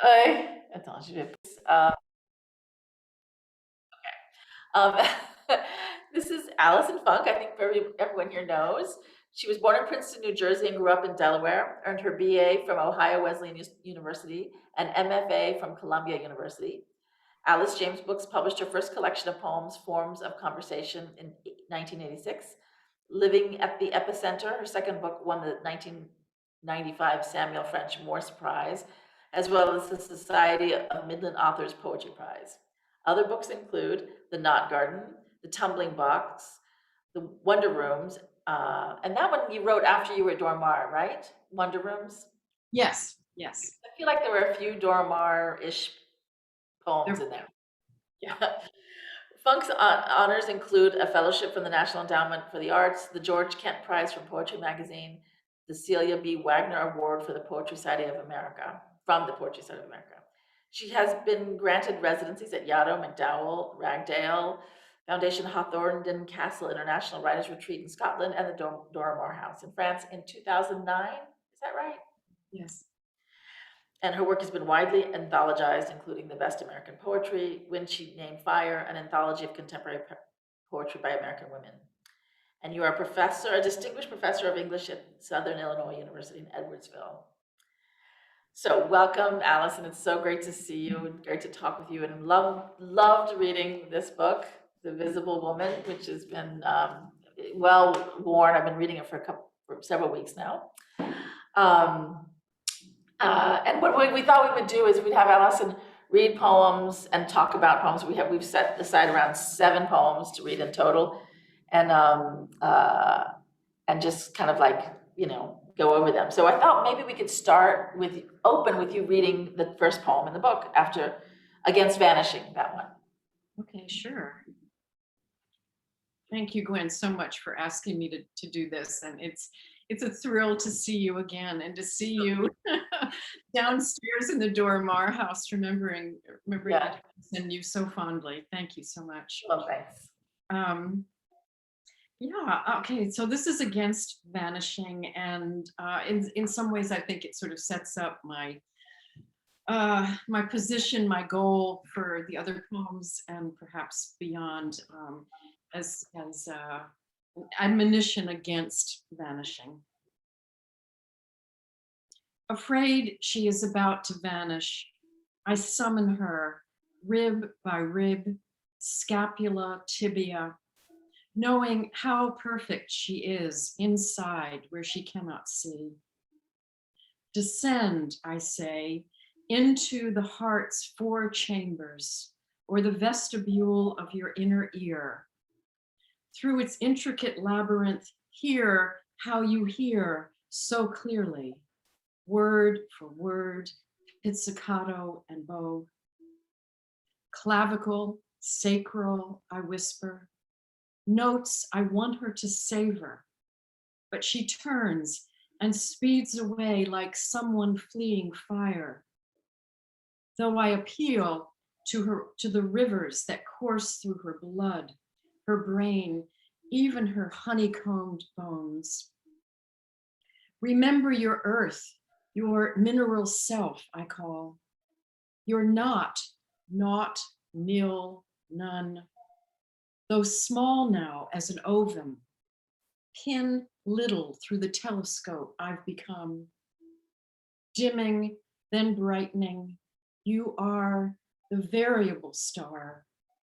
Attends, je vais. Um, this is Allison Funk. I think everyone here knows. She was born in Princeton, New Jersey, and grew up in Delaware. Earned her BA from Ohio Wesleyan University and MFA from Columbia University. Alice James Books published her first collection of poems, Forms of Conversation, in 1986. Living at the Epicenter, her second book won the 1995 Samuel French Morse Prize, as well as the Society of Midland Authors Poetry Prize. Other books include The Knot Garden, The Tumbling Box, The Wonder Rooms, and that one you wrote after you were at Dora Maar, right? Wonder Rooms? Yes, yes. I feel like there were a few Dora Maar-ish poems in there. Yeah. Funk's honors include a fellowship from the National Endowment for the Arts, the George Kent Prize from Poetry Magazine, the Celia B. Wagner Award for the Poetry Society of America, from the Poetry Society of America. She has been granted residencies at Yaddo, MacDowell, Ragdale, Foundation Hawthornden Castle International Writers Retreat in Scotland, and the Dora Maar House in France in 2009. Is that right? Yes. And her work has been widely anthologized, including The Best American Poetry, When She Named Fire, an anthology of contemporary poetry by American women. And you are a distinguished professor of English at Southern Illinois University in Edwardsville. So welcome, Allison. It's so great to see you and great to talk with you. And loved reading this book, The Visible Woman, which has been well worn. I've been reading it for several weeks now. And what we thought we would do is we'd have Allison read poems and talk about poems. We've set aside around 7 poems to read in total, and just kind of like go over them. So I thought maybe we could open with you reading the first poem in the book after Against Vanishing, that one. Okay, sure. Thank you, Gwen, so much for asking me to do this, and it's a thrill to see you again and to see you downstairs in the Dora Maar House, remembering Yeah. and you so fondly. Thank you so much. Well, thanks. Yeah, okay, so this is Against Vanishing, and in some ways I think it sort of sets up my position, my goal for the other poems, and perhaps beyond, as an admonition against vanishing. Afraid she is about to vanish, I summon her, rib by rib, scapula, tibia, knowing how perfect she is inside where she cannot see. Descend, I say, into the heart's 4 chambers, or the vestibule of your inner ear. Through its intricate labyrinth, hear how you hear so clearly, word for word, pizzicato and bow. Clavicle, sacral, I whisper, notes I want her to savor, but she turns and speeds away like someone fleeing fire. Though I appeal to the rivers that course through her blood, her brain, even her honeycombed bones. Remember your earth, your mineral self, I call. You're not, nil, none. Though small now as an ovum, pin little through the telescope I've become. Dimming, then brightening, you are the variable star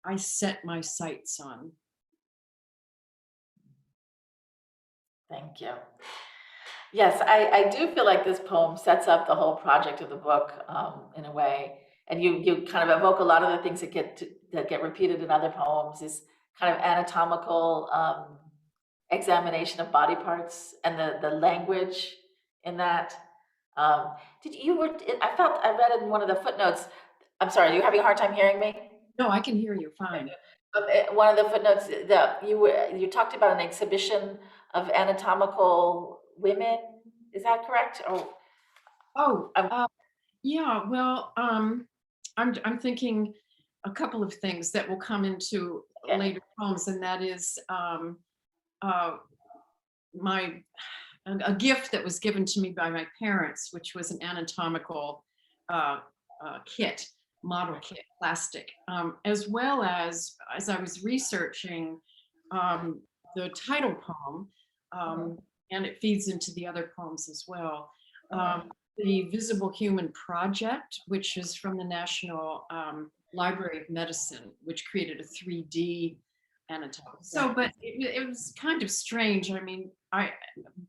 I set my sights on. Thank you. Yes, I do feel like this poem sets up the whole project of the book in a way, and you kind of evoke a lot of the things that get repeated in other poems. This kind of anatomical examination of body parts and the language in that. I read in one of the footnotes. I'm sorry, are you having a hard time hearing me? No, I can hear you fine. One of the footnotes that you talked about an exhibition of anatomical women. Is that correct? Yeah. Well, I'm thinking a couple of things that will come into later poems, and that is a gift that was given to me by my parents, which was an anatomical kit, model kit, plastic, as well as I was researching um, the title poem, Mhm, and it feeds into the other poems as well. mhm. The Visible Human Project, which is from the National Library of Medicine, which created a 3D anatomy. So, Right. but it was kind of strange. I mean,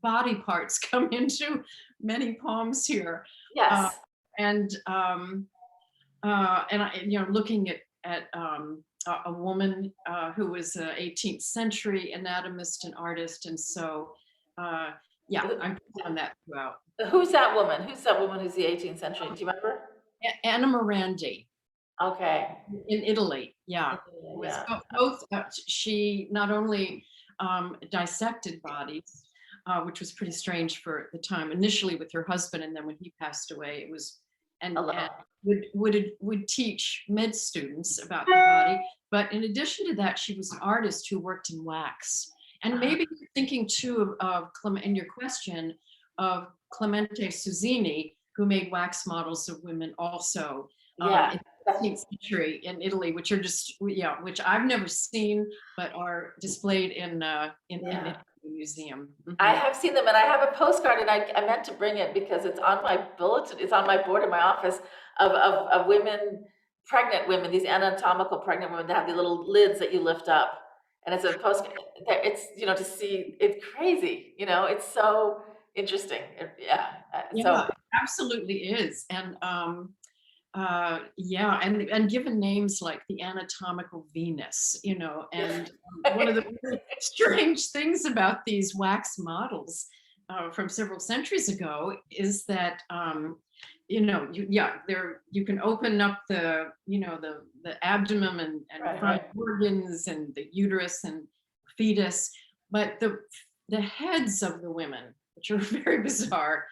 body parts come into many poems here, uh, Yes. and looking at a woman who was an 18th century anatomist and artist, and so uh, yeah, Who I found that throughout. who's that woman? Who's that woman who's the 18th century? Do you remember? Anna Morandi Okay. in Italy, yeah, it was Yeah. both. She not only dissected bodies, which was pretty strange for the time. Initially with her husband, and then when he passed away, it was and Alone. would teach med students about the body. But in addition to that, she was an artist who worked in wax. And Uh, maybe you're thinking too of in your question of Clemente Suzzini, who made wax models of women also yeah. in That's 18th century in Italy, which are just, yeah, which I've never seen, but are displayed in yeah. Italy Museum. I Mhm. have seen them, and I have a postcard, and I meant to bring it because it's on my bulletin. It's on my board in my office of women, pregnant women, these anatomical pregnant women that have the little lids that you lift up, and it's a post. It's to see. It's crazy. It's so interesting. Yeah. Yeah, So it absolutely is. And yeah, and given names like the anatomical Venus, and one of the really strange things about these wax models from several centuries ago is that you can open up the abdomen and right, find right, organs and the uterus and fetus, but the heads of the women, which are very bizarre,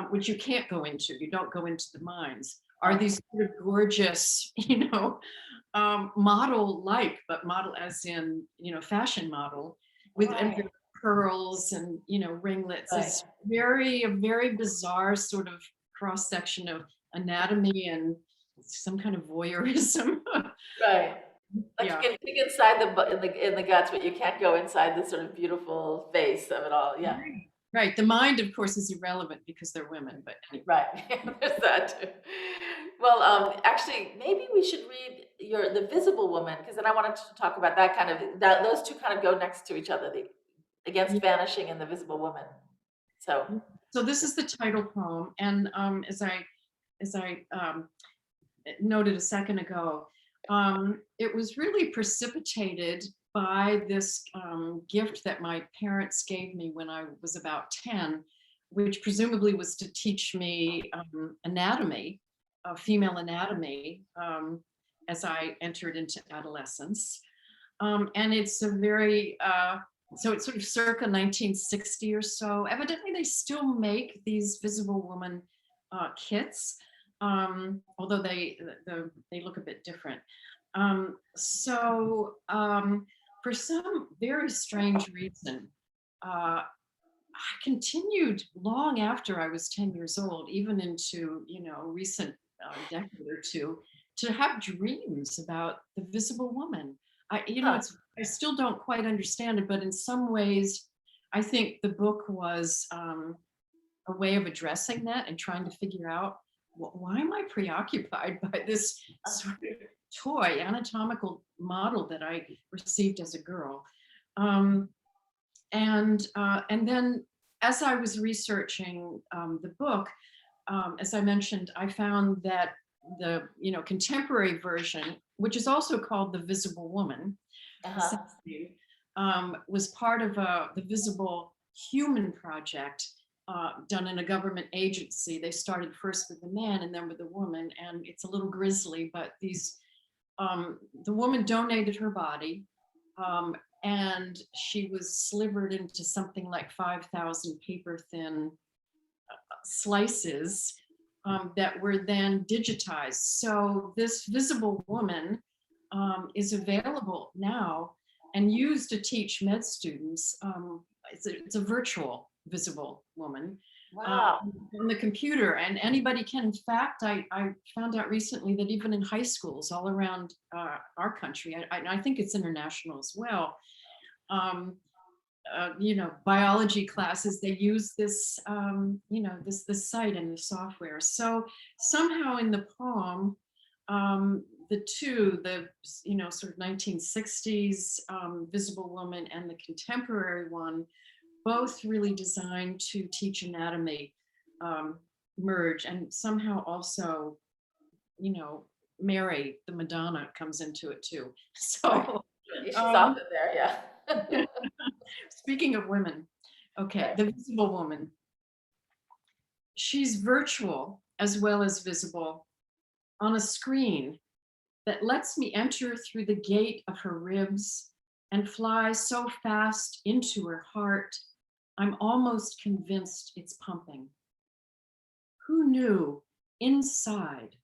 which you can't go into, you don't go into the mines, are okay, these sort of gorgeous, model like, but model as in, fashion model with and right, with pearls and, ringlets. right, It's a very bizarre sort of cross section of anatomy and some kind of voyeurism. right. Like you Yeah. can peek inside in the guts, but you can't go inside the sort of beautiful face of it all. Yeah. Right. Right. The mind, of course, is irrelevant because they're women, but anyway. Right. There's that too. Well, actually, maybe we should read The Visible Woman, because then I wanted to talk about that those two kind of go next to each other, the Against Vanishing and The Visible Woman. So, Yeah. So this is the title poem, and as I noted a second ago, it was really precipitated by this gift that my parents gave me when I was about 10, which presumably was to teach me anatomy, female anatomy, as I entered into adolescence. And it's a very, so it's sort of circa 1960 or so. Evidently, they still make these Visible Woman kits, although they look a bit different. For some very strange reason, I continued long after I was 10 years old, even into, recent decade or two, to have dreams about the Visible Woman. huh. I still don't quite understand it, but in some ways, I think the book was a way of addressing that and trying to figure out, why am I preoccupied by this sort of toy anatomical model that I received as a girl? Um, and then as I was researching the book, as I mentioned, I found that the contemporary version, which is also called The Visible Woman, Uh-huh. was part of the Visible Human Project, done in a government agency. They started first with the man and then with the woman, and it's a little grisly, but the woman donated her body, um, and she was slivered into something like 5,000 paper thin slices that were then digitized. So this Visible Woman is available now and used to teach med students. It's a virtual Visible Woman. Wow. on the computer, and anybody can. In fact, I found out recently that even in high schools all around our country, I think it's international as well, um, biology classes, they use this, this site and the software. So somehow in the poem, the sort of 1960s Visible Woman and the contemporary one, both really designed to teach anatomy, um, merge, and somehow also, you know, Mary, the Madonna, comes into it too. Right. So, She's um, often there, yeah. speaking of women, okay, Right. the Visible Woman. She's virtual as well as visible on a screen that lets me enter through the gate of her ribs and fly so fast into her heart, I'm almost convinced it's pumping. Who knew inside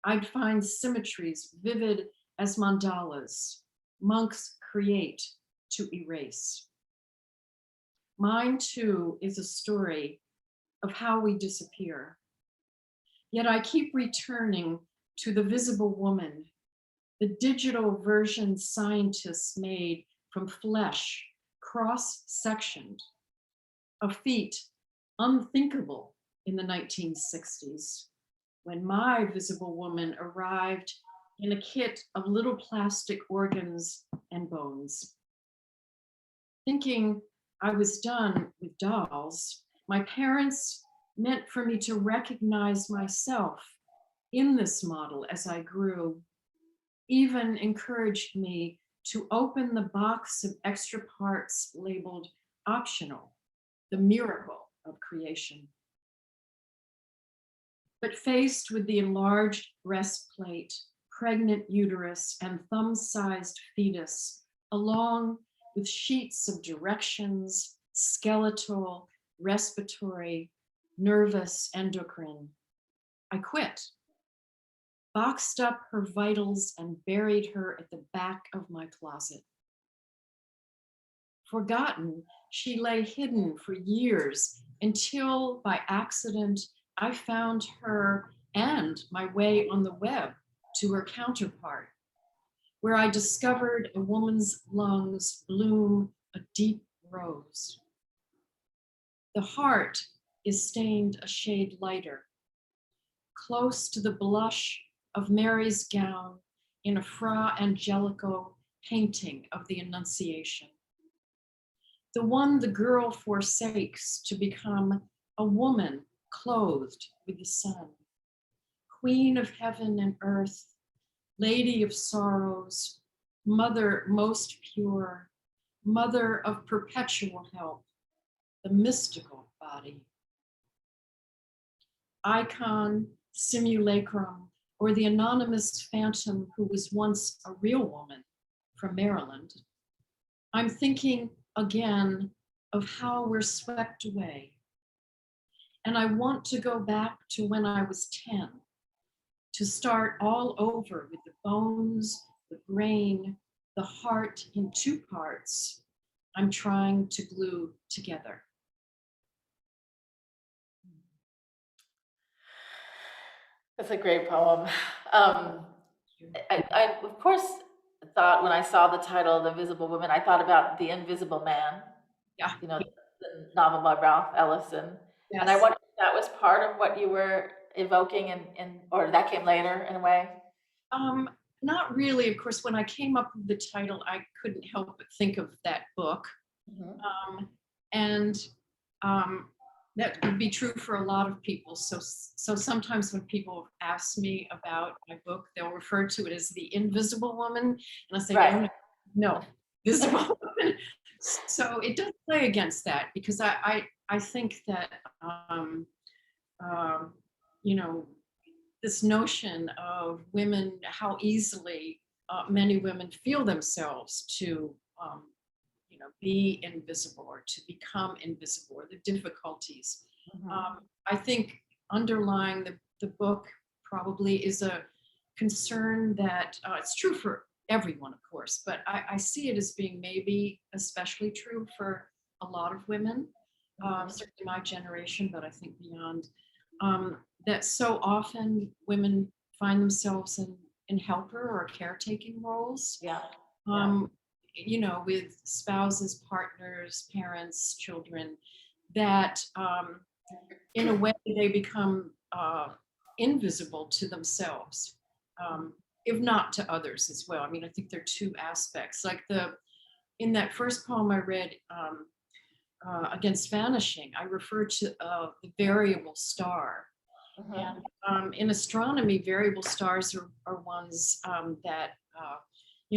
I'd find symmetries vivid as mandalas monks create to erase? Mine too is a story of how we disappear. Yet I keep returning to the visible woman, the digital version scientists made from flesh, cross-sectioned, a feat unthinkable in the 1960s, when my visible woman arrived in a kit of little plastic organs and bones. Thinking I was done with dolls, my parents meant for me to recognize myself in this model as I grew, even encouraged me to open the box of extra parts labeled optional, the miracle of creation. But faced with the enlarged breastplate, pregnant uterus, and thumb-sized fetus, along with sheets of directions, skeletal, respiratory, nervous, endocrine, I quit, boxed up her vitals, and buried her at the back of my closet. Forgotten, she lay hidden for years until by accident I found her and my way on the web to her counterpart, where I discovered a woman's lungs bloom a deep rose. The heart is stained a shade lighter, close to the blush of Mary's gown in a Fra Angelico painting of the Annunciation. The one the girl forsakes to become a woman clothed with the sun, queen of heaven and earth, lady of sorrows, mother most pure, mother of perpetual help, the mystical body. Icon, simulacrum, or the anonymous phantom who was once a real woman from Maryland. I'm thinking again of how we're swept away. And I want to go back to when I was 10, to start all over with the bones, the brain, the heart in two parts I'm trying to glue together. That's a great poem. Um, I of course thought when I saw the title, The Visible Woman, I thought about The Invisible Man, Yeah, you know, the novel by Ralph Ellison. And I yes. wonder if that was part of what you were evoking or that came later in a way. Um, Not really. Of course, when I came up with the title, I couldn't help but think of that book. Mhm. And that would be true for a lot of people. So sometimes when people ask me about my book, they'll refer to it as The Invisible Woman. And I say, no, Right. no, no, Visible Woman. So it does play against that, because I think that, um, um, you know, this notion of women, how easily many women feel themselves to, be invisible or to become invisible, or the difficulties. Mhm. I think underlying the book probably is a concern that it's true for everyone, of course, but I see it as being maybe especially true for a lot of women, Mhm. certainly my generation, but I think beyond, that so often women find themselves in helper or caretaking roles, Yeah, yeah, um, with spouses, partners, parents, children, that in a way they become invisible to themselves, if not to others as well. I mean, I think there are two aspects. Like in that first poem I read, Against Vanishing, I referred to the variable star. mhm, And in astronomy, variable stars are ones that,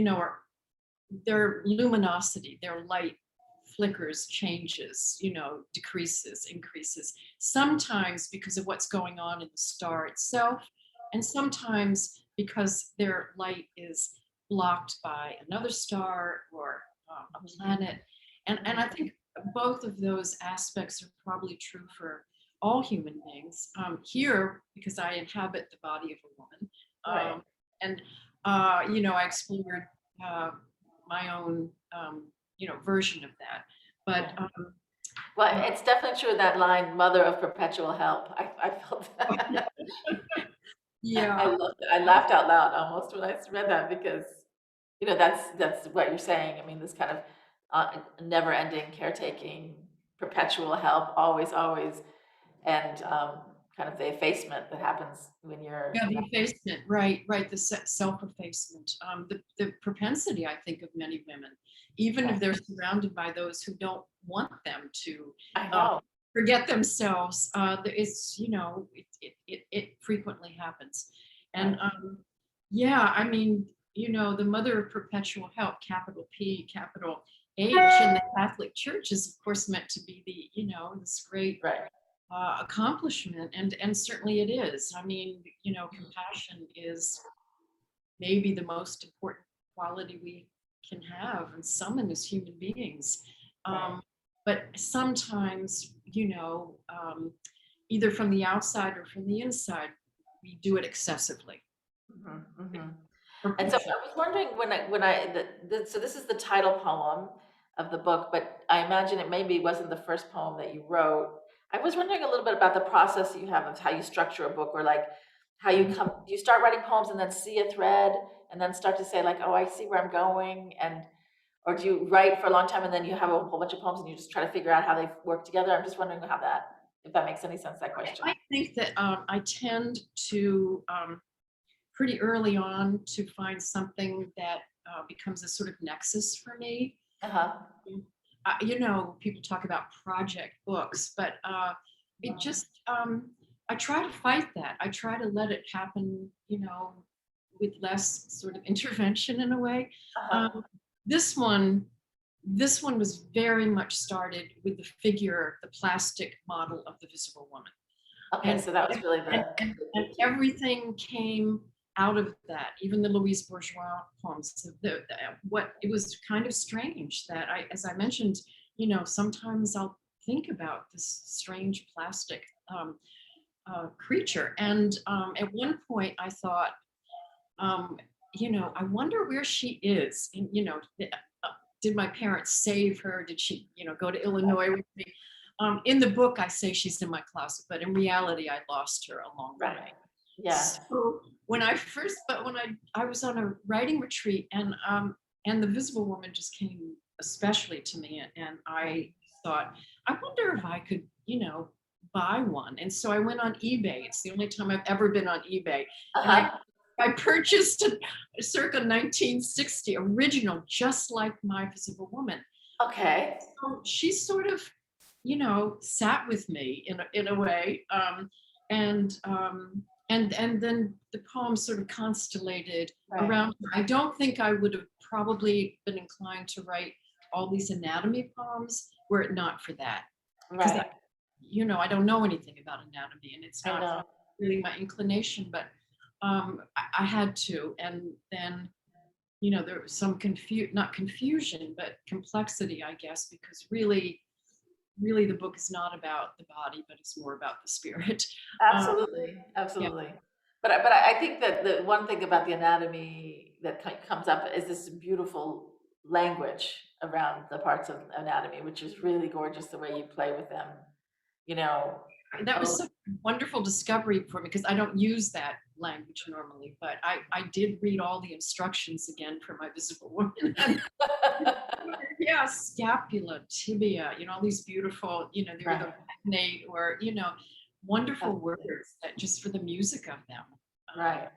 are their luminosity, their light flickers, changes, decreases, increases, sometimes because of what's going on in the star itself, and sometimes because their light is blocked by another star or a planet. And I think both of those aspects are probably true for all human beings. Here, because I inhabit the body of a woman, right. and I explored uh, my own, version of that. But Yeah. Well, uh, it's definitely true that line, "Mother of perpetual help." I felt that. I yeah, loved it. I laughed out loud almost when I read that because, that's what you're saying. I mean, this kind of, never-ending caretaking, perpetual help, always, always, and, kind of the effacement that happens when you're yeah, the not. effacement, right, right, the self-effacement, the propensity, I think, of many women, even Right. if they're surrounded by those who don't want them to I uh, know. forget themselves. It's, it frequently happens. And Right. yeah, I mean, the mother of perpetual help, capital P, capital H, in the Catholic Church is, of course, meant to be this great Right. accomplishment, and certainly it is. I mean, compassion is maybe the most important quality we can have and summon as human beings. Right. Um, but sometimes, either from the outside or from the inside, we do it excessively. Mhm, mhm. And so Perpetual. I was wondering so this is the title poem of the book, but I imagine it maybe wasn't the first poem that you wrote. I was wondering a little bit about the process that you have of how you structure a book, or like how do you start writing poems and then see a thread and then start to say like, oh, I see where I'm going, and or do you write for a long time and then you have a whole bunch of poems and you just try to figure out how they work together? I'm just wondering if that makes any sense, that question. I think that I tend to pretty early on to find something that becomes a sort of nexus for me. Uh-huh. People talk about project books, but it just, I try to fight that. I try to let it happen, with less sort of intervention in a way. Um, Uh-huh. this one, this one was very much started with the plastic model of the visible woman, Okay, and so that was really and, the and, the and key. everything came out of that. Even the Louise Bourgeois poems, what it was kind of strange that as I mentioned, sometimes I'll think about this strange plastic creature, and at one point I thought, um, I wonder where she is. And, did my parents save her? Did she, go to Illinois with me? In the book, I say she's in my closet, but in reality, I lost her along the way. Right. Yes. So when I was on a writing retreat, and the Visible Woman just came especially to me, and I thought, I wonder if I could, buy one. And so I went on eBay. It's the only time I've ever been on eBay, and I Uh-huh. I purchased a circa 1960 original, just like My Visible Woman. Okay. So she sort of, sat with me in a way, and then the poem sort of constellated Right. around her. I don't think I would have probably been inclined to write all these anatomy poems were it not for that, because Right. I don't know anything about anatomy, and it's I not know. really my inclination, but I had to, and then there was some not confusion, but complexity, I guess, because really the book is not about the body, but it's more about the spirit. Um, Absolutely. yeah, Absolutely. But I think that the one thing about the anatomy that comes up is this beautiful language around the parts of anatomy, which is really gorgeous the way you play with them, you know. That was Oh, such a wonderful discovery for me because I don't use that language normally, but I did read all the instructions again for my visible woman. And yeah, scapula, tibia, all these beautiful, they're right, the magnate or, wonderful absolutely, words that just for the music of them. right.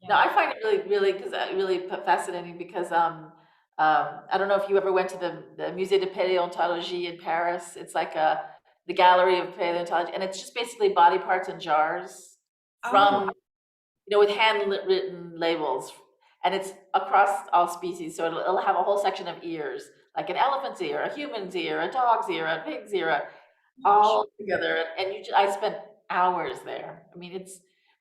No, Yeah. I find it really, really, because really fascinating because I don't know if you ever went to the Musée de Paléontologie in Paris. It's like the gallery of paleontology, and it's just basically body parts in jars Oh, from, with written labels, and it's across all species. So it'll have a whole section of ears, like an elephant's ear, a human's ear, a dog's ear, a pig's ear, gosh. all together. And I spent hours there. I mean,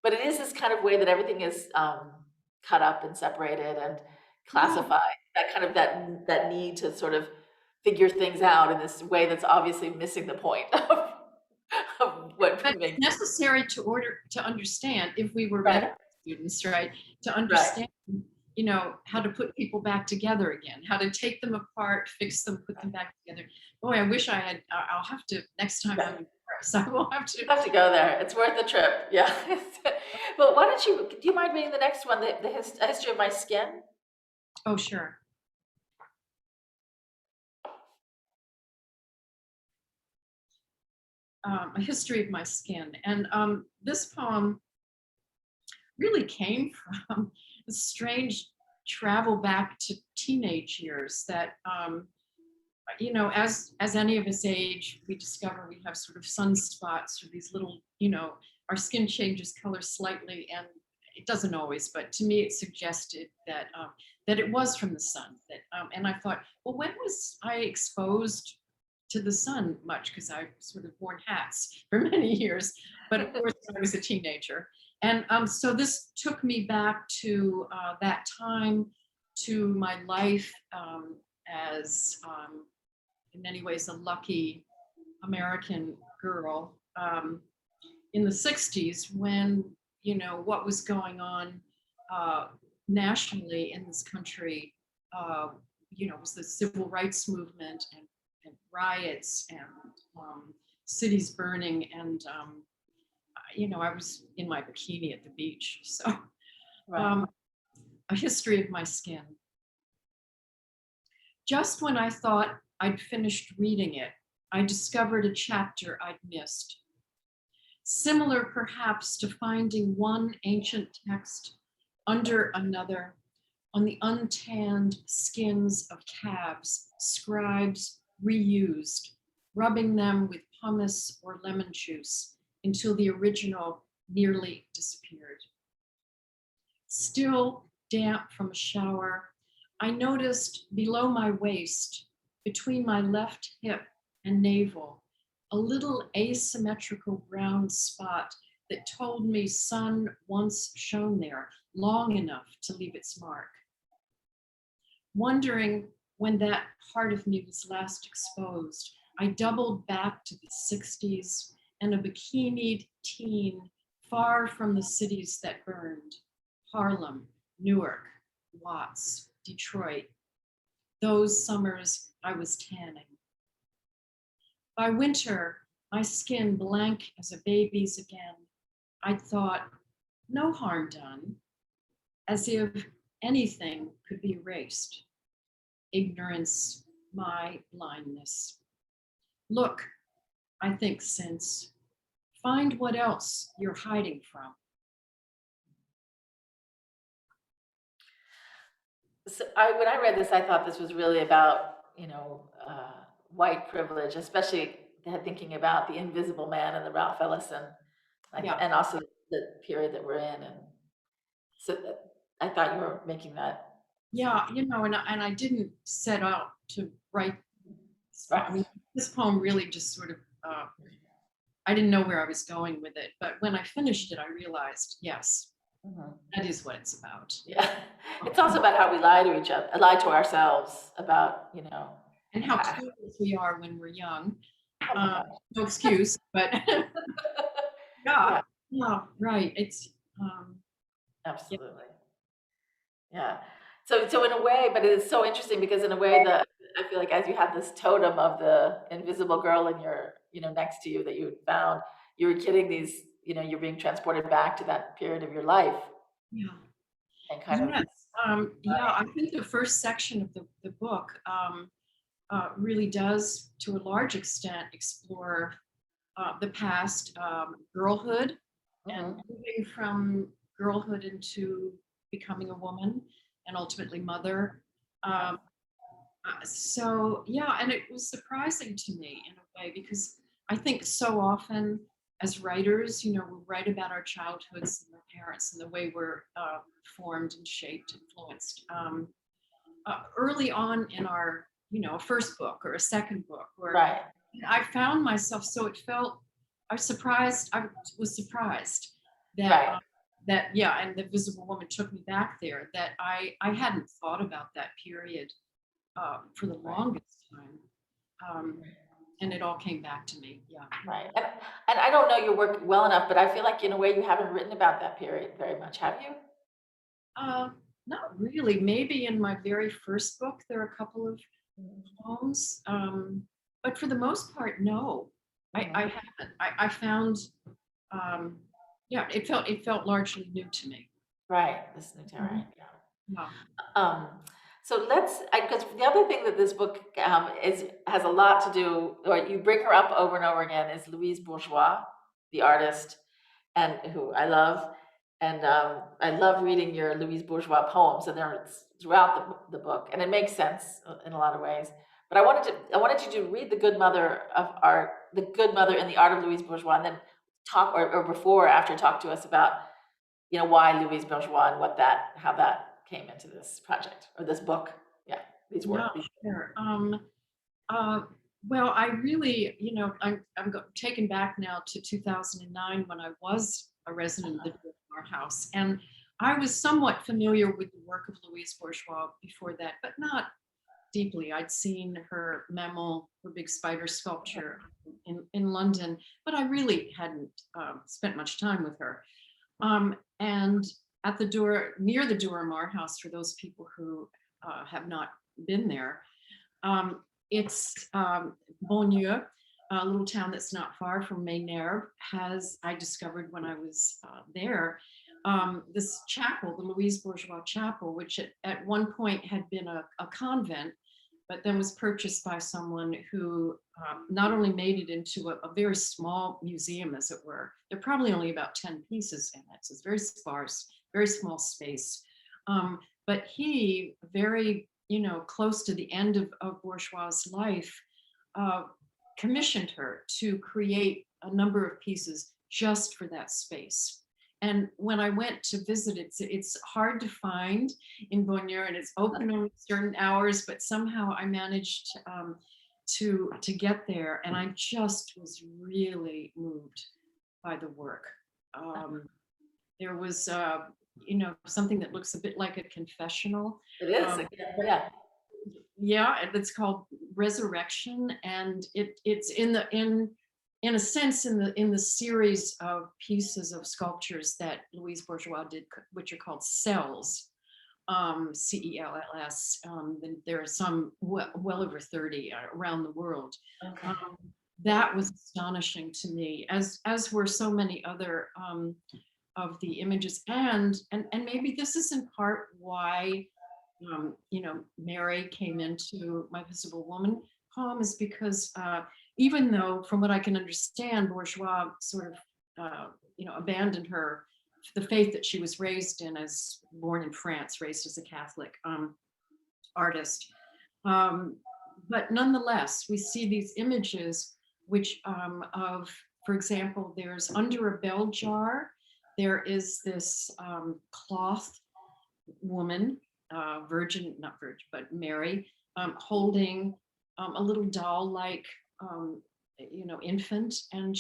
but it is this kind of way that everything is cut up and separated and Yeah. classified. That kind of that need to sort of figure things out in this way that's obviously missing the point of what But it's makes necessary to understand if we were right, medical students, right? To right. understand, how to put people back together again, how to take them apart, fix them, put them back together. Boy, I wish I had, I'll have to, next time I'm in Paris, I will have to. You have to go there. It's worth the trip. Yeah. But why don't do you mind reading the next one, the history of my skin? Oh, sure. A history of my skin. And this poem really came from a strange travel back to teenage years that as any of us age, we discover we have sort of sunspots or these little, our skin changes color slightly, and it doesn't always, but to me, it suggested that it was from the sun. And I thought, well, when was I exposed to the sun much? Because I sort of worn hats for many years, but of course, when I was a teenager. And so this took me back to that time, to my life as in many ways a lucky American girl in the 60s when, what was going on uh, nationally in this country, uh, was the civil rights movement and riots and cities burning. And, I was in my bikini at the beach. So Right. um, a history of my skin. Just when I thought I'd finished reading it, I discovered a chapter I'd missed. Similar perhaps to finding one ancient text under another on the untanned skins of calves, scribes reused, rubbing them with pumice or lemon juice until the original nearly disappeared. Still damp from a shower, I noticed below my waist, between my left hip and navel, a little asymmetrical brown spot that told me sun once shone there long enough to leave its mark. Wondering when that part of me was last exposed, I doubled back to the 60s and a bikinied teen far from the cities that burned. Harlem, Newark, Watts, Detroit. Those summers I was tanning. By winter, my skin blank as a baby's again. I'd thought, no harm done, as if anything could be erased. Ignorance, my blindness. Look, I think since, find what else you're hiding from. So when I read this, I thought this was really about, white privilege, especially thinking about the Invisible Man and the Ralph Ellison, Yeah, and also the period that we're in. And so I thought you were making that yeah, and I didn't set out to write this poem. I right. mean, this poem really just sort of, I didn't know where I was going with it, but when I finished it, I realized, yes, Mhm. that is what it's about. Yeah. It's also about how we lie to each other, lie to ourselves about, And how ha- clueless we are when we're young. oh my gosh. No excuse, but yeah, Yeah, yeah, right. It's, yeah, absolutely. Yeah. So in a way, but it is so interesting because in a way that I feel like as you had this totem of the invisible girl in your, next to you that you had found, you were getting these, you're being transported back to that period of your life Yeah. and kind of, Yes. Yeah, I think the first section of the book really does, to a large extent, explore the past, girlhood, and mhm, moving from girlhood into becoming a woman and ultimately mother. yeah, Um, so yeah, and it was surprising to me in a way because I think so often as writers, we write about our childhoods and our parents and the way we're formed and shaped, influenced early on in our, first book or a second book, where right, I found myself. So it felt I was surprised that right. yeah, and the Visible Woman took me back there. That I hadn't thought about that period for the Right, longest time. And it all came back to me. Yeah. right. And I don't know your work well enough, but I feel like in a way you haven't written about that period very much, have you? Uh, Not really. Maybe in my very first book, there are a couple of Mhm, poems, but for the most part, no. I mhm. haven't. I found, um, yeah, it felt largely new to me. Right, this new Mhm. terrain, yeah. Yeah. Um, so because the other thing that this book has a lot to do, or you bring her up over and over again, is Louise Bourgeois, the artist, and who I love, and I love reading your Louise Bourgeois poems, and they're throughout the book, and it makes sense in a lot of ways. But I wanted you to read The Good Mother in the Art of Louise Bourgeois, and then talk, or before or after, talk to us about why Louise Bourgeois and how that came into this project or this book. Yeah, these Yeah, work. These, sure. Uh, well, I really, taken back now to 2009 when I was a resident of the Dora Maar House, and I was somewhat familiar with the work of Louise Bourgeois before that, but not deeply. I'd seen her Mammon, her big spider sculpture in London, but I really hadn't spent much time with her. And at the door, near the Dora Maar House, for those people who have not been there, um, it's Bonnieu, a little town that's not far from Maynard, has, I discovered when I was there, this chapel, the Louise Bourgeois Chapel, which at one point had been a convent, but then was purchased by someone who not only made it into a very small museum, as it were. There are probably only about 10 pieces in it, so it's very sparse, very small space. But he, very, close to the end of Bourgeois' life, uh, commissioned her to create a number of pieces just for that space. And when I went to visit, it's hard to find in Bonnier, and it's open on certain hours, but somehow I managed to get there, and I just was really moved by the work. Um, there was, something that looks a bit like a confessional. it is, Um, but yeah. yeah, and it's called Resurrection, and it's in a sense in the series of pieces of sculptures that Louise Bourgeois did, which are called cells, CELLS. There are some well over 30 around the world. Okay. Um, that was astonishing to me, as were so many other of the images, and maybe this is in part why Mary came into My Visible Woman poem, is because even though, from what I can understand, Bourgeois sort of, abandoned the faith that she was raised in, as born in France, raised as a Catholic artist. Um, but nonetheless, we see these images which of, for example, there's under a bell jar, there is this cloth woman, virgin, not virgin, but Mary, holding a little doll-like, infant. And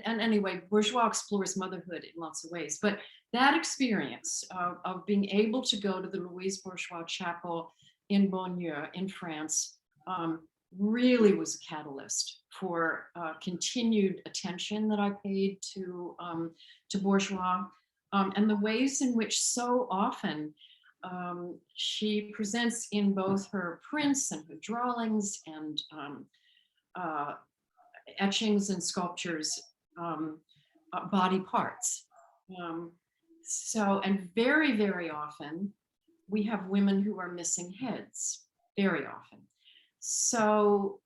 anyway, Bourgeois explores motherhood in lots of ways. But that experience of being able to go to the Louise Bourgeois Chapel in Bonnieu in France really was a catalyst for continued attention that I paid to Bourgeois, and the ways in which so often She presents in both her prints and her drawings and etchings and sculptures, body parts. And very, very often, we have women who are missing heads, very often. So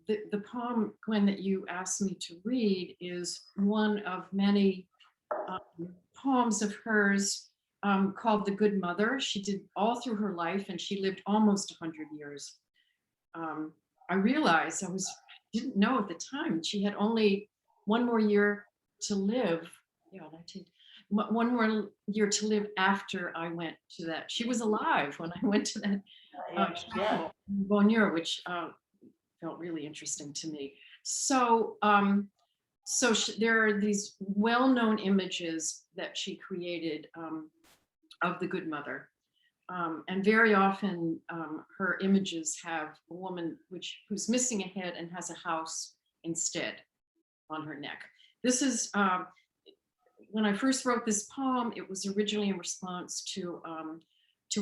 the poem, Gwen, that you asked me to read is one of many poems of hers called The Good Mother. She did all through her life, and she lived almost 100 years. I realized didn't know at the time she had only one more year to live. Yeah, one more year to live after I went to that. She was alive when I went to that chapel in Bonnier, which felt really interesting to me. So, there are these well-known images that she created of the Good Mother. And very often her images have a woman who's missing a head and has a house instead on her neck. This is, when I first wrote this poem, it was originally in response to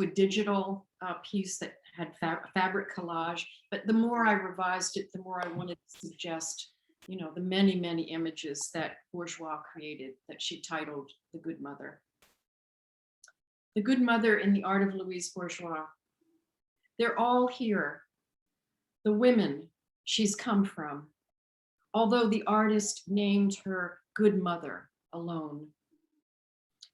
a digital piece that had fabric collage. But the more I revised it, the more I wanted to suggest, the many, many images that Bourgeois created that she titled The Good Mother. The Good Mother in the Art of Louise Bourgeois. They're all here, the women she's come from, although the artist named her Good Mother alone.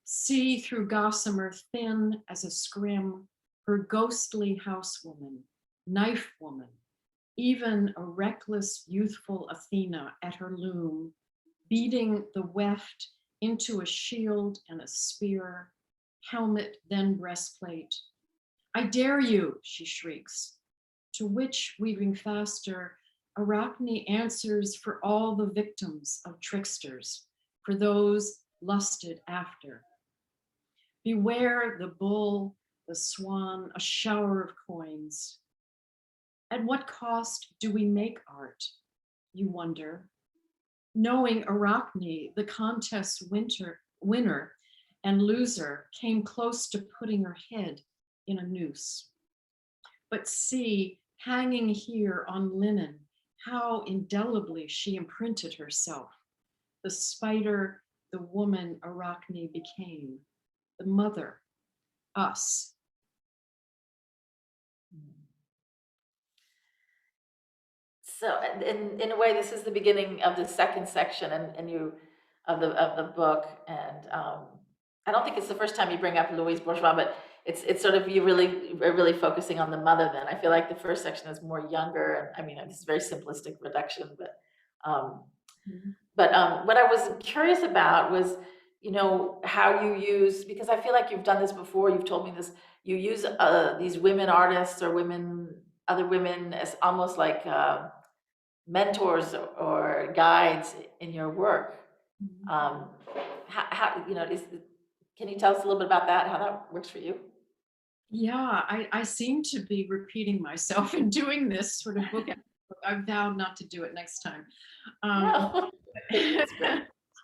See through gossamer thin as a scrim, her ghostly housewoman, knife woman, even a reckless, youthful Athena at her loom, beating the weft into a shield and a spear, helmet, then breastplate. I dare you, she shrieks, to which, weaving faster, Arachne answers for all the victims of tricksters, for those lusted after. Beware the bull, the swan, a shower of coins. At what cost do we make art, you wonder? Knowing Arachne, the contest's winner and loser, came close to putting her head in a noose. But see, hanging here on linen, how indelibly she imprinted herself. The spider, the woman Arachne became, the mother, us. So in a way, this is the beginning of the second section of the book. And I don't think it's the first time you bring up Louise Bourgeois, but it's sort of, you really are really focusing on the mother then. I feel like the first section is more younger. And I mean, it's a very simplistic reduction, but what I was curious about was, how you use, because I feel like you've done this before, you've told me this, you use these women artists or other women as almost like mentors or guides in your work. How can you tell us a little bit about that, how that works for you? Yeah, I seem to be repeating myself in doing this sort of book. I vowed not to do it next time. No.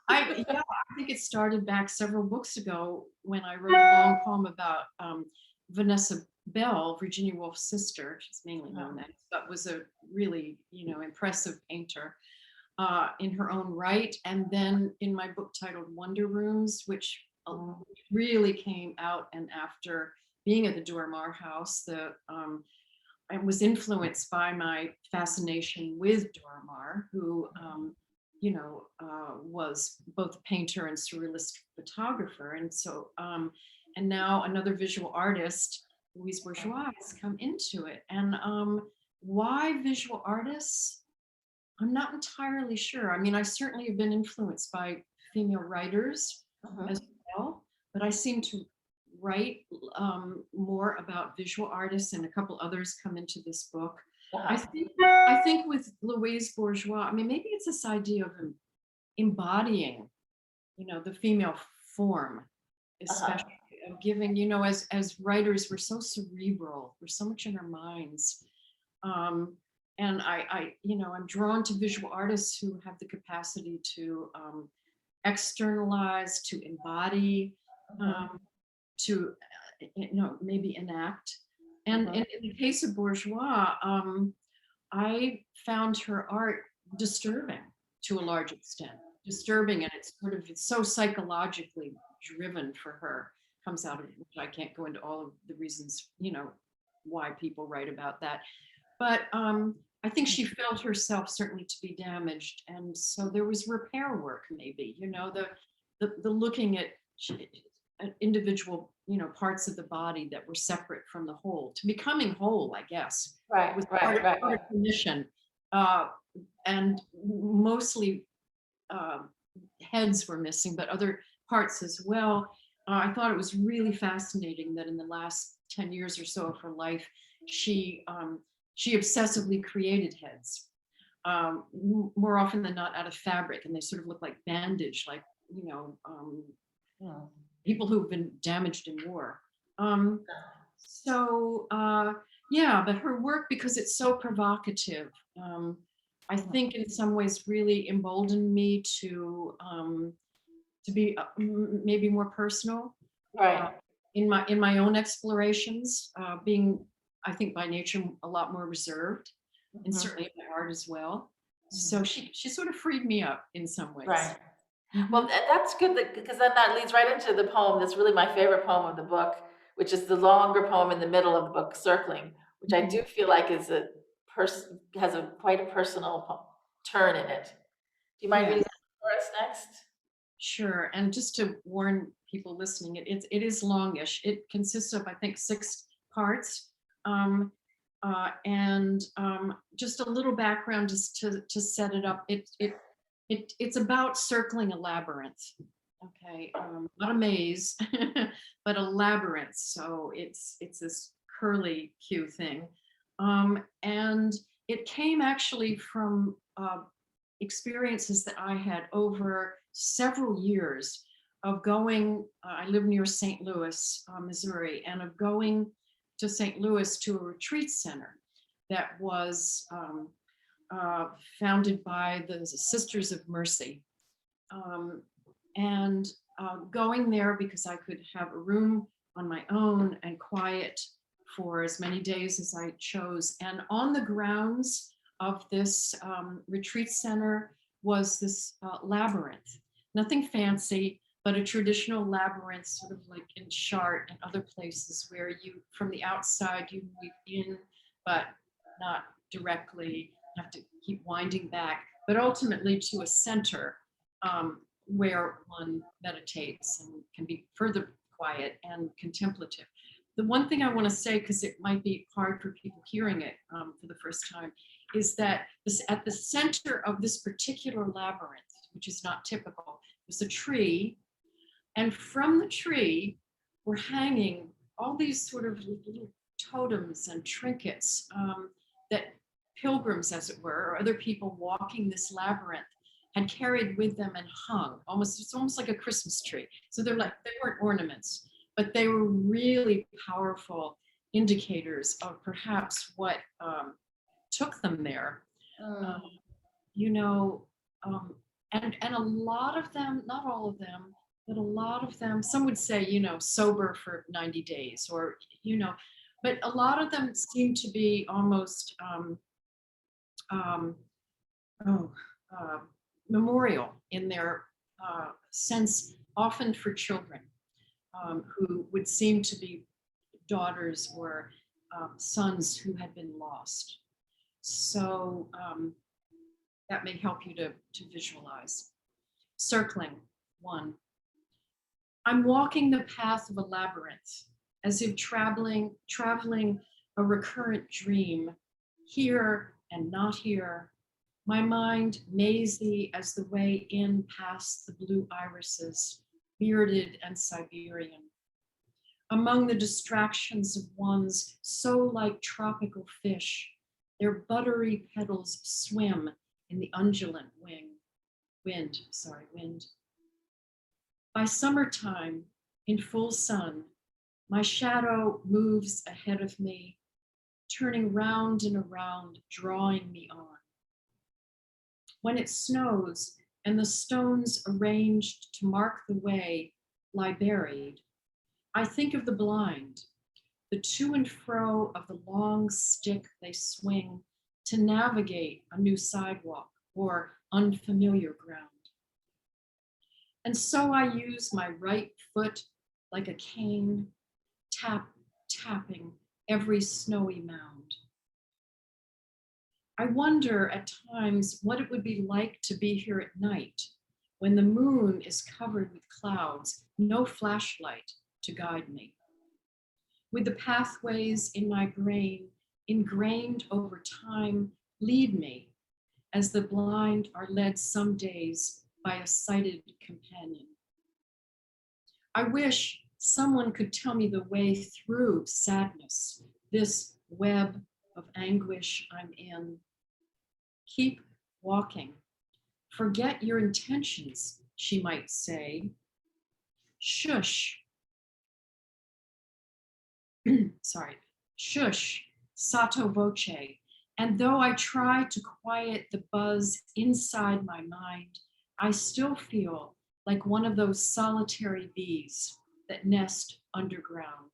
I think it started back several books ago when I wrote a long poem about Vanessa Bell, Virginia Woolf's sister. She's mainly known as, but was a really, impressive painter in her own right. And then in my book titled Wonder Rooms, which really came out and after being at the Dora Maar House, I was influenced by my fascination with Dora Maar, who was both a painter and surrealist photographer. And so, and now another visual artist, Louise Bourgeois, has come into it. And why visual artists? I'm not entirely sure. I mean, I certainly have been influenced by female writers as well, but I seem to write more about visual artists, and a couple others come into this book. I think with Louise Bourgeois, I mean, maybe it's this idea of embodying, the female form, especially of giving, as writers, we're so cerebral, we're so much in our minds. And I'm drawn to visual artists who have the capacity to externalize, to embody, to maybe enact. And in the case of Bourgeois, I found her art disturbing to a large extent. Disturbing, and it's so psychologically driven for her. Comes out of, which I can't go into all of the reasons, why people write about that. But I think she felt herself certainly to be damaged, and so there was repair work, maybe, the looking at individual, parts of the body that were separate from the whole, to becoming whole, I guess. Right, Was right, right. part of the mission, and mostly heads were missing, but other parts as well. I thought it was really fascinating that in the last 10 years or so of her life, she obsessively created heads, more often than not out of fabric, and they sort of look like bandage, like people who've been damaged in war. Yeah, but her work, because it's so provocative, I think in some ways really emboldened me to be maybe more personal, Right. in my own explorations, being, I think, by nature a lot more reserved, and certainly in my art as well. So she sort of freed me up in some ways. Right. Well, that's good, because then that leads right into the poem that's really my favorite poem of the book, which is the longer poem in the middle of the book, Circling, which I do feel like has quite a personal turn in it. Do you mind reading that for us next? Sure. And just to warn people listening, it is longish. It consists of, I think, 6 parts. And just a little background just to set it up. It's about circling a labyrinth. Okay, not a maze, but a labyrinth. So it's this curly Q thing, and it came actually from experiences that I had over several years of going. I live near St. Louis, Missouri, and of going to St. Louis to a retreat center that was founded by the Sisters of Mercy. And going there because I could have a room on my own and quiet for as many days as I chose. And on the grounds of this retreat center was this labyrinth, nothing fancy, but a traditional labyrinth, sort of like in Chartres and other places where you, from the outside, you weave in, but not directly, have to keep winding back, but ultimately to a center where one meditates and can be further quiet and contemplative. The one thing I want to say, because it might be hard for people hearing it for the first time, is that at the center of this particular labyrinth, which is not typical, was a tree. And from the tree were hanging all these sort of little totems and trinkets that pilgrims, as it were, or other people walking this labyrinth had carried with them and hung. It's almost like a Christmas tree. So they weren't ornaments, but they were really powerful indicators of perhaps what took them there. And a lot of them, not all of them, but a lot of them, some would say, sober for 90 days or, but a lot of them seem to be almost memorial in their sense, often for children who would seem to be daughters or sons who had been lost. So that may help you to visualize. Circling, 1. I'm walking the path of a labyrinth, as if traveling a recurrent dream, here and not here, my mind mazy as the way in past the blue irises, bearded and Siberian. Among the distractions of ones so like tropical fish, their buttery petals swim in the undulant wind. By summertime, in full sun, my shadow moves ahead of me, turning round and around, drawing me on. When it snows and the stones arranged to mark the way lie buried, I think of the blind, the to and fro of the long stick they swing to navigate a new sidewalk or unfamiliar ground. And so I use my right foot like a cane, tapping every snowy mound. I wonder at times what it would be like to be here at night when the moon is covered with clouds, no flashlight to guide me. With the pathways in my brain ingrained over time lead me as the blind are led some days by a sighted companion. I wish someone could tell me the way through sadness, this web of anguish I'm in. Keep walking. Forget your intentions, she might say. Shush. Sorry. Shush, sotto voce. And though I try to quiet the buzz inside my mind, I still feel like one of those solitary bees that nest underground.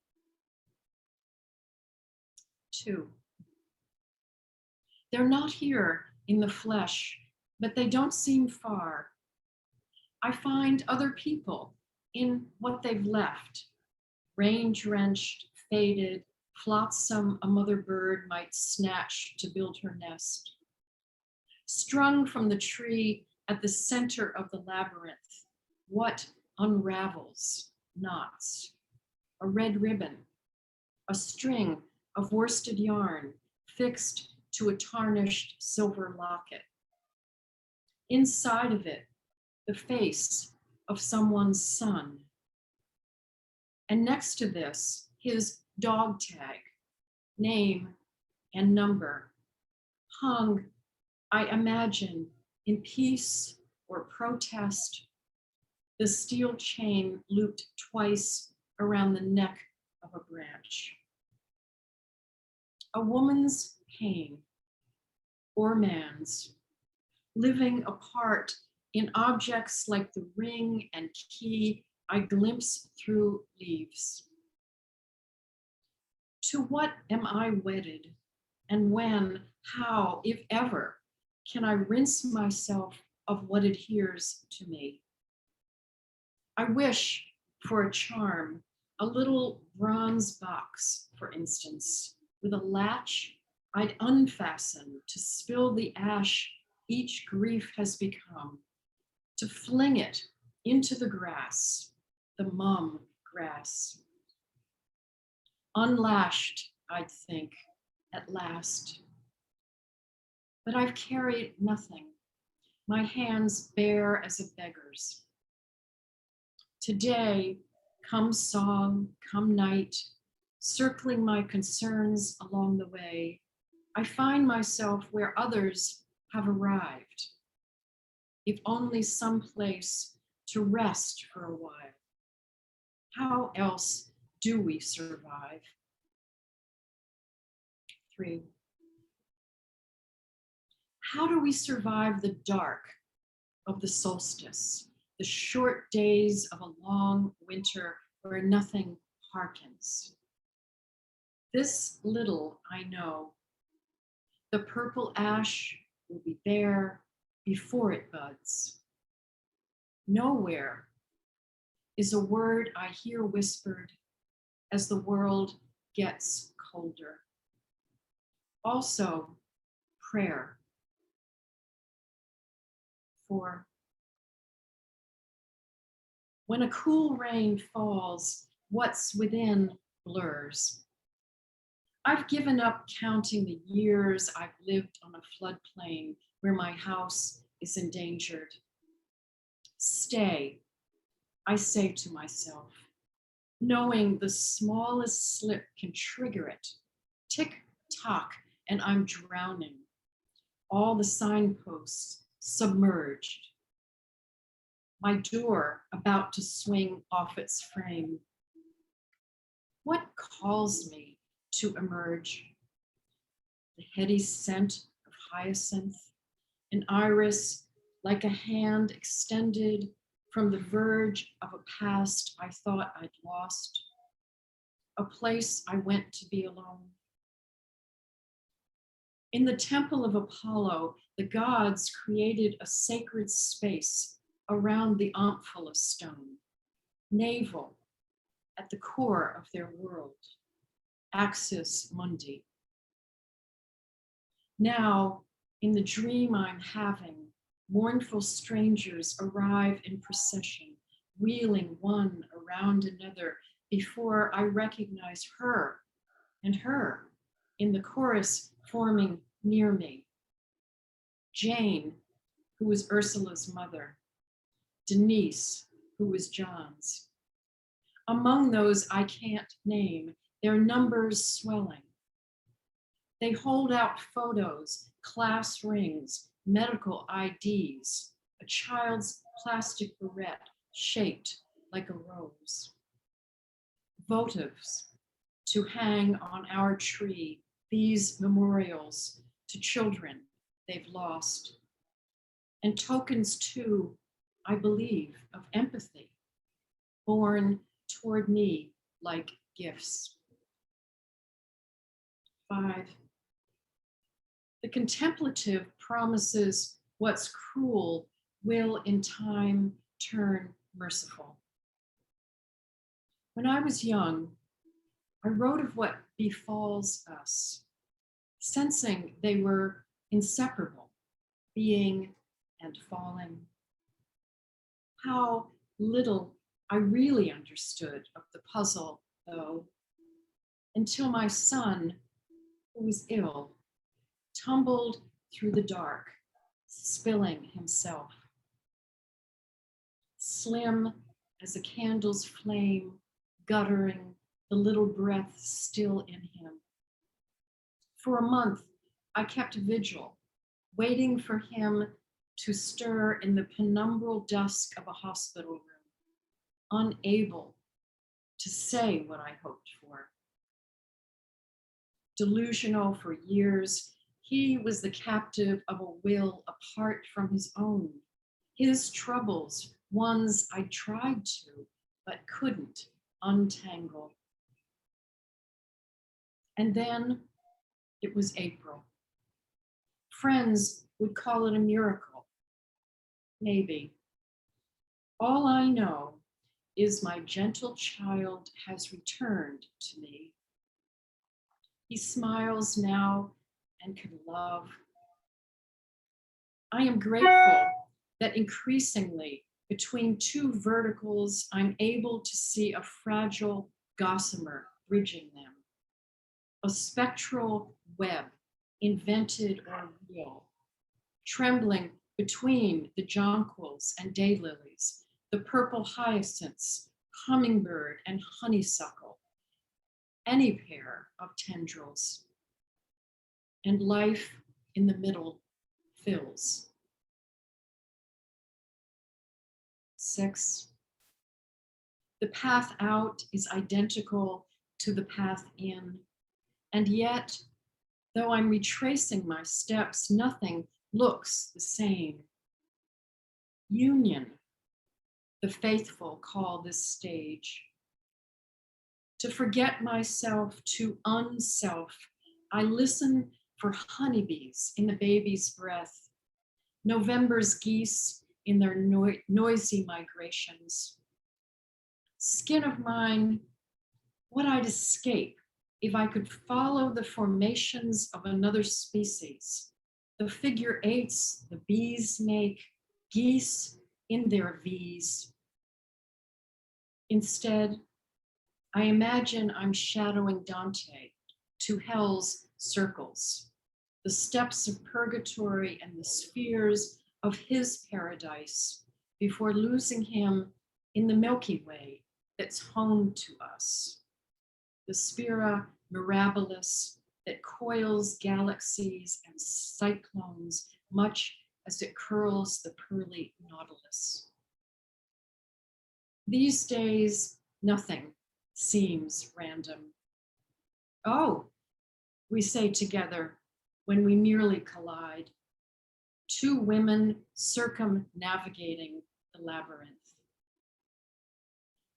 2. They're not here in the flesh, but they don't seem far. I find other people in what they've left, rain-drenched, faded, flotsam a mother bird might snatch to build her nest. Strung from the tree at the center of the labyrinth, what unravels, knots? A red ribbon, a string of worsted yarn fixed to a tarnished silver locket. Inside of it, the face of someone's son. And next to this, his dog tag, name and number, hung, I imagine, in peace or protest, the steel chain looped twice around the neck of a branch. A woman's pain, or man's, living apart in objects like the ring and key I glimpse through leaves. To what am I wedded? And when, how, if ever, can I rinse myself of what adheres to me? I wish for a charm, a little bronze box, for instance, with a latch I'd unfasten to spill the ash each grief has become, to fling it into the grass, the mum grass. Unlashed, I'd think, at last. But I've carried nothing, my hands bare as a beggar's. Today, come song, come night, circling my concerns along the way, I find myself where others have arrived, if only some place to rest for a while. How else do we survive? 3. How do we survive the dark of the solstice, the short days of a long winter where nothing harkens? This little I know. The purple ash will be bare before it buds. Nowhere is a word I hear whispered as the world gets colder. Also, prayer. 4. When a cool rain falls, what's within blurs. I've given up counting the years I've lived on a floodplain where my house is endangered. Stay, I say to myself, knowing the smallest slip can trigger it. Tick tock, and I'm drowning. All the signposts submerged. My door about to swing off its frame. What calls me to emerge? The heady scent of hyacinth, an iris like a hand extended from the verge of a past I thought I'd lost. a place I went to be alone. In the temple of Apollo, the gods created a sacred space around the Omphale stone, navel at the core of their world, axis mundi. Now, in the dream I'm having, mournful strangers arrive in procession, wheeling one around another before I recognize her and her in the chorus forming near me. Jane, who was Ursula's mother, Denise, who was John's. Among those I can't name, their numbers swelling. They hold out photos, class rings, medical IDs, a child's plastic barrette shaped like a rose. Votives to hang on our tree, these memorials to children they've lost. And tokens too, I believe, of empathy, born toward me like gifts. 5. The contemplative promises what's cruel will in time turn merciful. When I was young, I wrote of what befalls us, sensing they were inseparable, being and falling. How little I really understood of the puzzle, though, until my son, who was ill, tumbled through the dark, spilling himself. Slim as a candle's flame, guttering the little breath still in him. For a month, I kept vigil, waiting for him to stir in the penumbral dusk of a hospital room, unable to say what I hoped for. Delusional for years, he was the captive of a will apart from his own. His troubles, ones I tried to, but couldn't untangle. And then it was April. Friends would call it a miracle. Maybe. All I know is my gentle child has returned to me. He smiles now and can love. I am grateful that increasingly between two verticals, I'm able to see a fragile gossamer bridging them, a spectral web, invented or real, trembling between the jonquils and daylilies, the purple hyacinths, hummingbird and honeysuckle, any pair of tendrils, and life in the middle fills. 6. The path out is identical to the path in, and yet, though I'm retracing my steps, nothing looks the same. Union, the faithful call this stage. To forget myself, to unself, I listen for honeybees in the baby's breath, November's geese in their noisy migrations. Skin of mine, what I'd escape if I could follow the formations of another species, the figure eights the bees make, geese in their V's. Instead, I imagine I'm shadowing Dante to hell's circles, the steps of purgatory and the spheres of his paradise before losing him in the Milky Way that's home to us, the spira mirabilis that coils galaxies and cyclones much as it curls the pearly nautilus. These days, nothing seems random. Oh, we say together when we merely collide, two women circumnavigating the labyrinth.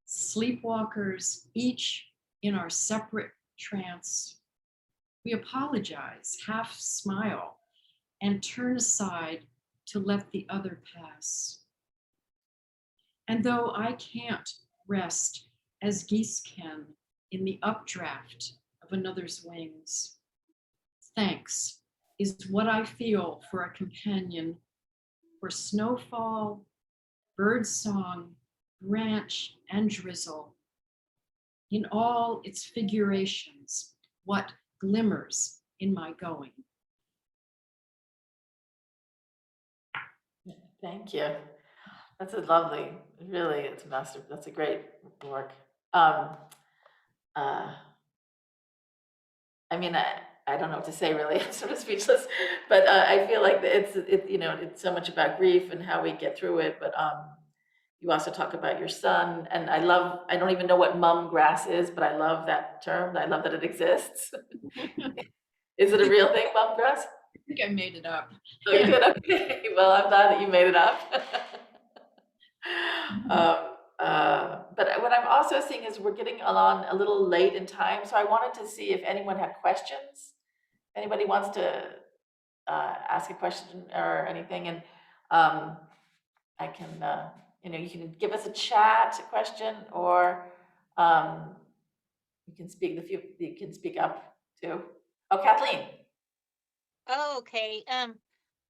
Sleepwalkers, each in our separate trance, we apologize, half smile, and turn aside to let the other pass. And though I can't rest as geese can in the updraft of another's wings, thanks is what I feel for a companion, for snowfall, bird song, branch, and drizzle, in all its figurations, what glimmers in my going. Thank you. That's a lovely, really, it's a master, that's a great work. Um, uh, I mean, I don't know what to say really, I'm sort of speechless, but I feel like it's so much about grief and how we get through it, but you also talk about your son, and I don't even know what mum grass is, but I love that term, I love that it exists. Is it a real thing, mum grass? I think I made it up. Oh, you did? Okay, well, I'm glad that you made it up. But what I'm also seeing is we're getting along a little late in time, so I wanted to see if anyone had questions. Anybody wants to ask a question or anything, and I can, you can give us a chat question, or you can speak. You can speak up too. Oh, Kathleen. Oh, okay.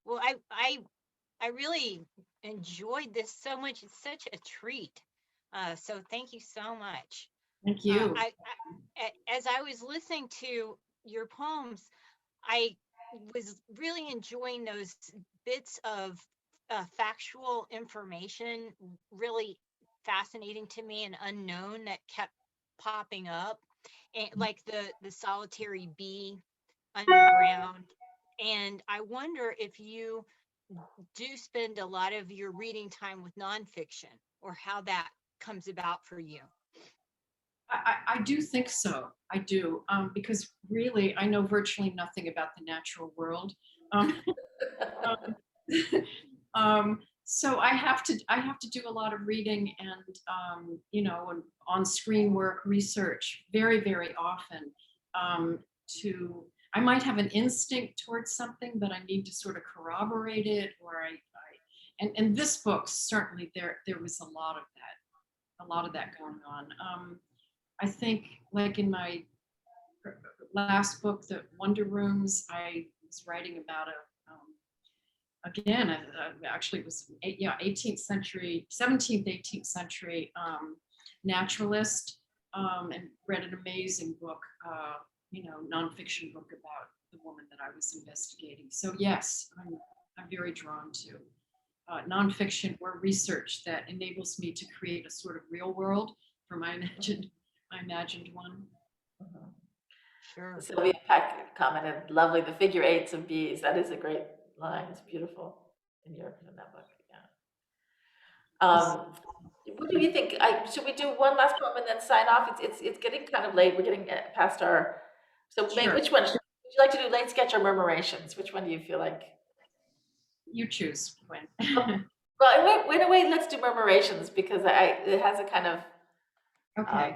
Well, I really enjoyed this so much. It's such a treat. So thank you so much. Thank you. As I was listening to your poems, I was really enjoying those bits of factual information, really fascinating to me and unknown that kept popping up, and like the solitary bee underground. And I wonder if you do spend a lot of your reading time with nonfiction, or how that comes about for you. I do think so. I do, because really I know virtually nothing about the natural world. Um, um, so I have to do a lot of reading and and on screen work, research very, very often. To I might have an instinct towards something, but I need to sort of corroborate it, or and this book certainly there was a lot of that going on. I think, like in my last book, The Wonder Rooms, I was writing about actually it was 18th century, 17th, 18th century naturalist, and read an amazing book, nonfiction book about the woman that I was investigating. So yes, I'm very drawn to nonfiction or research that enables me to create a sort of real world for my imagined one. Mhm. Sure. Sylvia Peck commented, "Lovely, the figure eights of bees." That is a great line. It's beautiful in that book. Yeah. What do you think? Should we do one last poem and then sign off? It's getting kind of late. We're getting past our. So Sure. which one would you like to do? Late sketch or murmurations? Which one do you feel like? You choose, Gwen. Well, wait. Let's do murmurations because it has a kind of. Okay,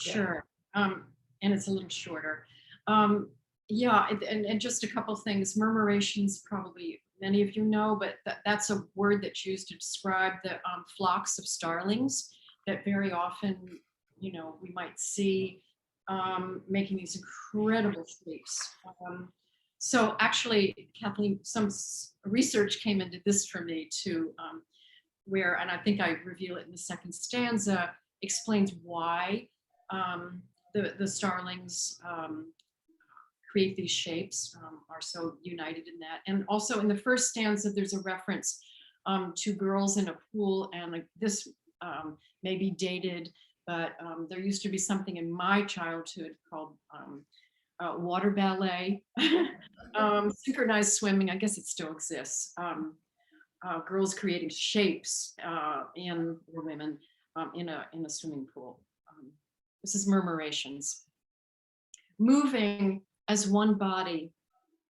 Yeah. sure. And it's a little shorter. Um, yeah, and just a couple things. Murmurations, probably many of you know, but that's a word that's used to describe the flocks of starlings that very often, we might see making these incredible shapes. So actually, Kathleen, some research came into this for me too, and I think I reveal it in the second stanza, explains why the starlings create these shapes, are so united in that. And also in the first stanza, there's a reference to girls in a pool, and this may be dated, but there used to be something in my childhood called water ballet, synchronized swimming. I guess it still exists. Girls creating shapes in or women in a swimming pool. This is Murmurations. Moving as one body,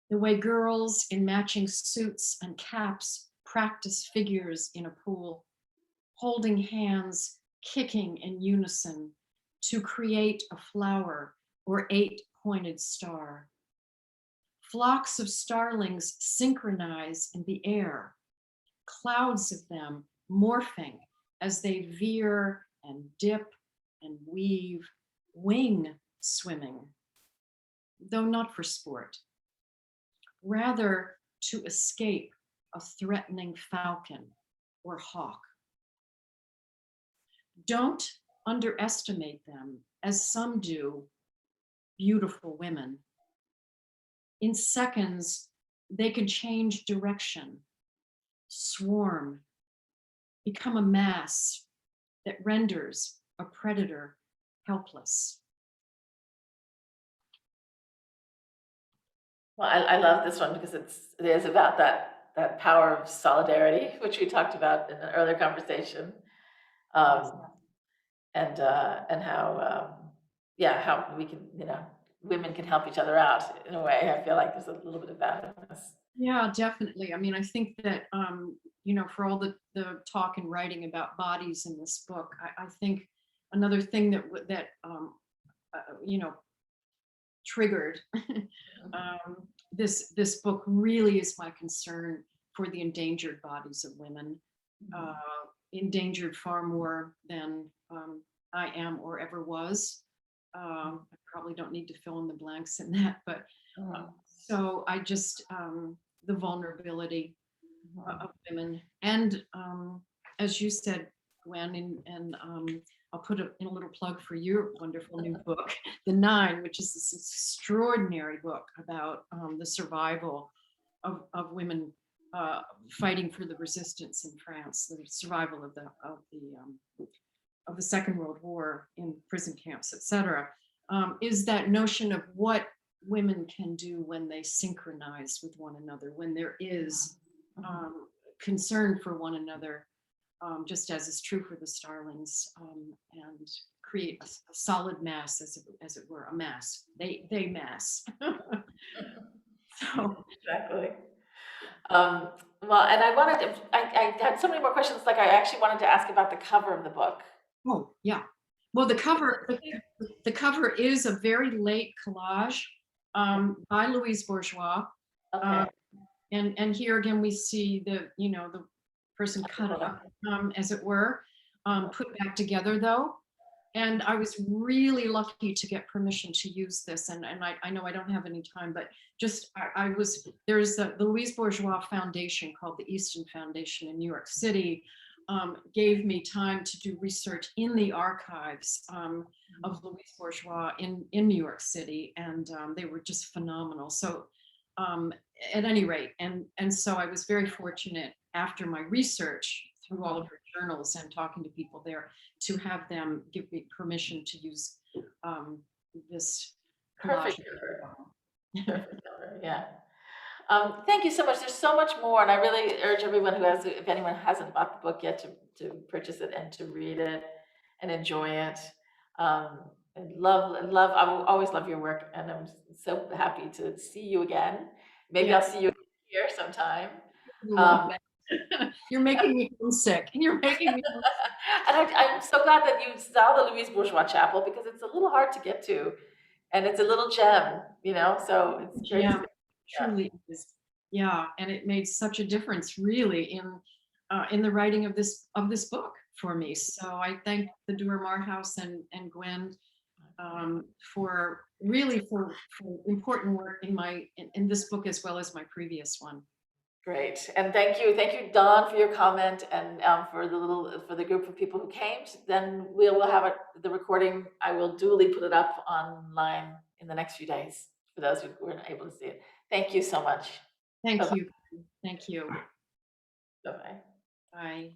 the way girls in matching suits and caps practice figures in a pool, holding hands, kicking in unison, to create a flower or 8-pointed star. Flocks of starlings synchronize in the air, clouds of them morphing as they veer and dip and weave, wing swimming, though not for sport, rather to escape a threatening falcon or hawk. Don't underestimate them, as some do, beautiful women. In seconds, they can change direction, swarm, become a mass that renders a predator helpless. Well, I love this one because it is about that power of solidarity, which we talked about in an earlier conversation, and how yeah, how we can, women can help each other out in a way. I feel like there's a little bit of that in this. Yeah, definitely. I mean, I think that, for all the talk and writing about bodies in this book, I think another thing that triggered this book really is my concern for the endangered bodies of women, endangered far more than I am or ever was. I probably don't need to fill in the blanks in that, but so I just the vulnerability of women, and as you said, Gwen, and I'll put in a little plug for your wonderful new book, The Nine, which is this extraordinary book about the survival of women fighting for the resistance in France, the survival of the Second World War in prison camps, etc. Is that notion of what women can do when they synchronize with one another, when there is concern for one another, just as is true for the starlings, and create a solid mass, as it were, a mass. They mass. So Exactly. Well, and I had so many more questions. Like, I actually wanted to ask about the cover of the book. oh yeah. Well, the cover is a very late collage by Louise Bourgeois. Okay. And here again we see the person cut up, as it were, put back together though. And I was really lucky to get permission to use this. And I know I don't have any time, but just there's the Louise Bourgeois Foundation called the Easton Foundation in New York City, gave me time to do research in the archives of Louise Bourgeois in New York City. And they were just phenomenal. So at any rate, and so I was very fortunate after my research through all of her journals and talking to people there to have them give me permission to use this collage. Perfect cover. Perfect cover, yeah. Thank you so much. There's so much more, and I really urge everyone if anyone hasn't bought the book yet, to purchase it and to read it and enjoy it. And I will always love your work, and I'm so happy to see you again. Maybe Yeah. I'll see you here sometime. You're making me sick, and you're making me. And I'm so glad that you saw the Louise Bourgeois Chapel, because it's a little hard to get to, and it's a little gem, so it's great. Yeah, truly is. Yeah, and it made such a difference, really, in the writing of this book for me. So I thank the Dora Maar House and Gwen for important work in this book as well as my previous one. Great, and thank you, Don, for your comment, and for the group of people who came. Then we will have the recording. I will duly put it up online in the next few days for those who weren't able to see it. Thank you so much. Thank Bye-bye. you. Thank you. Bye-bye. Bye.